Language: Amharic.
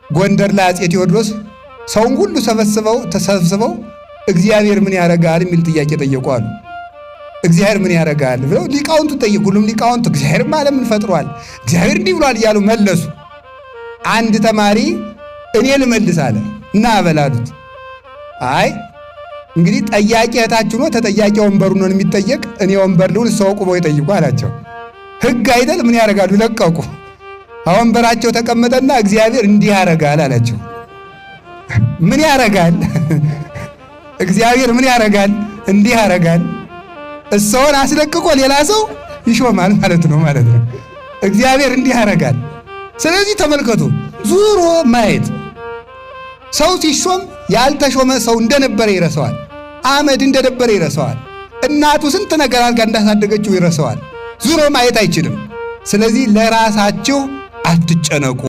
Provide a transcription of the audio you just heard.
ጎንደር ላይ አፄ ቴዎድሮስ ሰውን ሁሉ ተሰብስበው እግዚአብሔር ምን ያደርጋል የሚል ጥያቄ ጠየቁ አሉ። እግዚአብሔር ምን ያደርጋል ብለው ሊቃውንቱ ጠየቁ። ሁሉም ሊቃውንቱ እግዚአብሔር ዓለምን ፈጥሯል፣ እግዚአብሔር እንዲህ ብሏል እያሉ መለሱ። አንድ ተማሪ እኔ ልመልስ አለ እና አበላሉት። አይ እንግዲህ ጠያቂ እህታችሁ ነው፣ ተጠያቂ ወንበሩ ነው የሚጠየቅ፣ እኔ ወንበር ልሁን እሰው ቁመው ይጠይቁ አላቸው። ሕግ አይደል? ምን ያደርጋሉ? ለቀቁ። ወንበራቸው ተቀመጠና እግዚአብሔር እንዲህ ያደርጋል አላቸው። ምን ያደርጋል? እግዚአብሔር ምን ያደርጋል? እንዲህ ያደርጋል። እሰውን አስለቅቆ ሌላ ሰው ይሾማል ማለት ነው። እግዚአብሔር እንዲህ ያደርጋል። ስለዚህ ተመልከቱ፣ ዙሮ ማየት። ሰው ሲሾም ያልተሾመ ሰው እንደነበረ ይረሳዋል። አመድ እንደነበረ ይረሳዋል። እናቱ ስንት ነገር አድርጋ እንዳሳደገችው ይረሳዋል። ዙሮ ማየት አይችልም። ስለዚህ ለራሳችሁ አትጨነቁ።